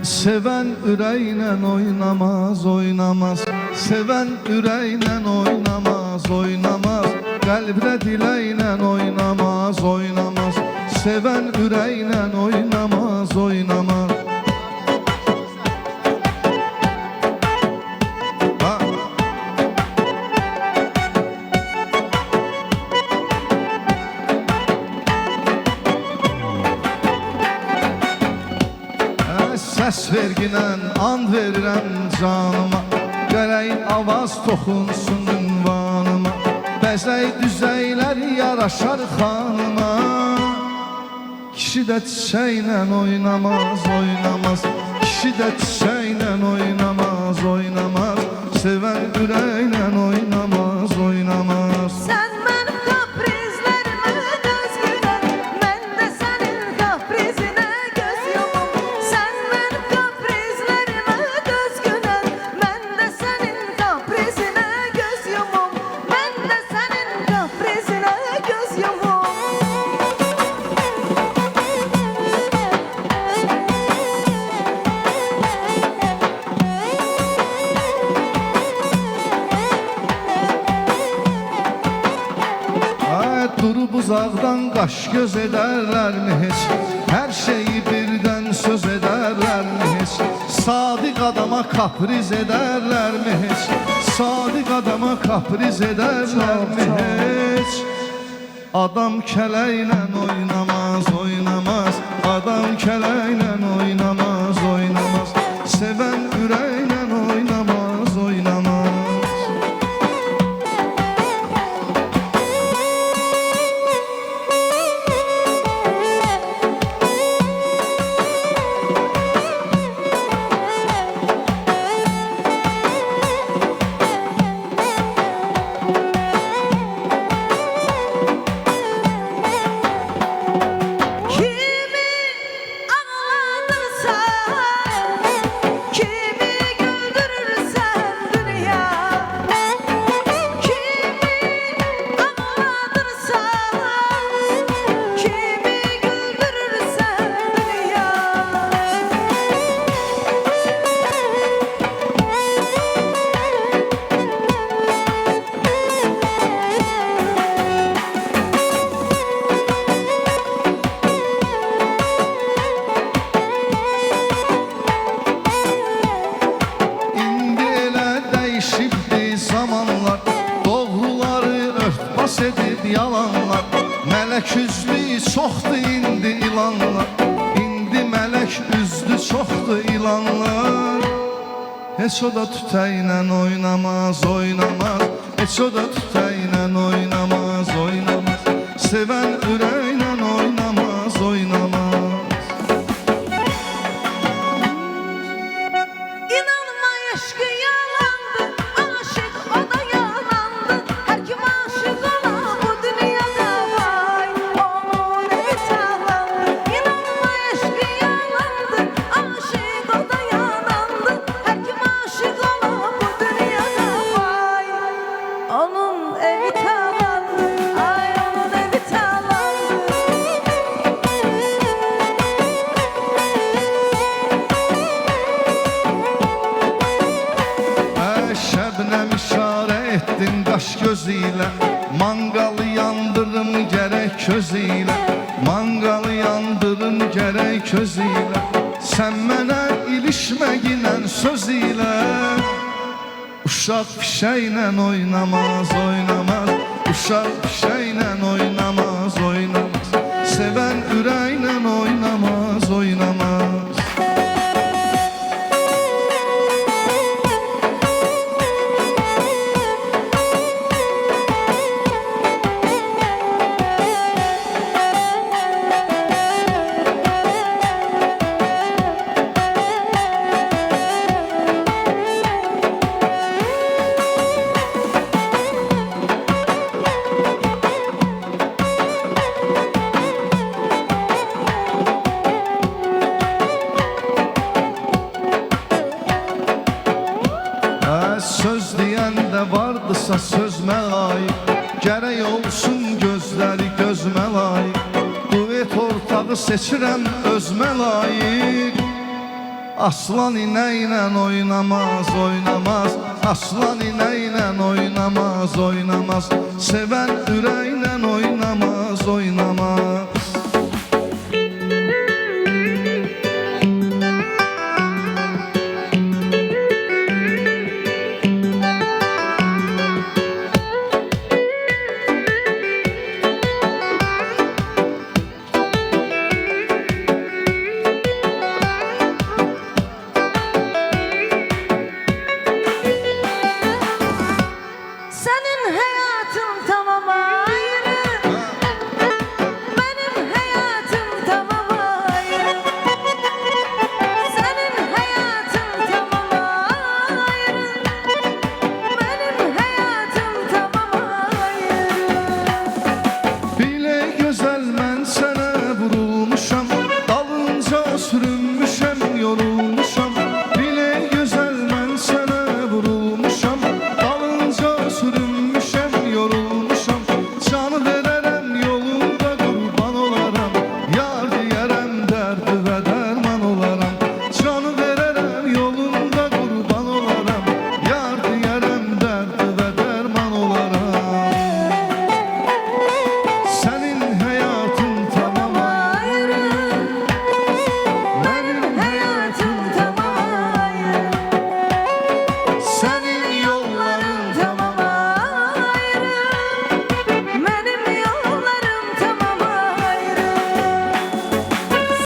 Seven ürəynə oynamaz, oynamaz. Seven ürəynə oynamaz, oynamaz. Qəlblə diləylə oynamaz, oynamaz. Seven ürəynə oynamaz, oynamaz. Səs verginən and verirəm canıma, gərək avaz toxunsun ünvanıma. Bəzək düzəylər yaraşar xanıma. Kişi də çiçəklə oynamaz, oynamaz. Kişi də çiçəklə oynamaz, oynamaz. Sevən ürəklə oynamaz, oynamaz. Sən mənim kaprizlərimə göz gülər, mən də sənin kaprizinə göz yumum. Sən mənim kaprizlərimə göz gülər, mən də sənin kaprizinə göz yumum. Mən də sənin kaprizinə göz yumum. Durub uzaqdan qaş göz edərlərmi heç? Hər şeyi birdən söz edərlərmi heç? Sadiq adama kapriz edərlərmi heç? Sadiq adama kapriz edərlərmi heç? Adam kələklə oynamaz, oynamaz. Adam kələklə oynamaz, oynamaz. Sevən ürəklə oynamaz, oynamaz. Edib yalanlar, mələk üzlü çoxdur indi ilanlar. İndi mələk üzlü çoxdur ilanlar. Heç o da tütəklə oynamaz, oynamaz. Heç o da tütəklə oynamaz, oynamaz. Sevən ürəklə oynamaz, oynamaz. İnanma aşkı yalandı, aşık o da yalandı. Her kim aşık ona bu dünyada vay, onun evi sağlandı. İnanma aşkı yalandı, aşık o da yalandı. Her kim aşık ona bu dünyada vay, onun evi sağlandı. Ay onun evi sağlandı. Şəbnəm işarə etdin qaş gözüyle, manqalı yandırım gərək közüyle. Manqalı yandırım gərək közüyle. Sən mənə ilişməginən söz ilə. Uşaq fişəklə oynamaz, oynamaz. Uşaq fişəklə oynamaz, oynamaz. Sevən ürəklə oynamaz, oynamaz. Söz deyəndə vardısa sözmə layıq, gərək olsun gözləri gözmə layıq. Duet ortağı seçirəm özmə layıq. Aslan ineyle oynamaz, oynamaz. Aslan ineyle oynamaz, oynamaz. Seven yüreğiyle oynamaz, oynamaz.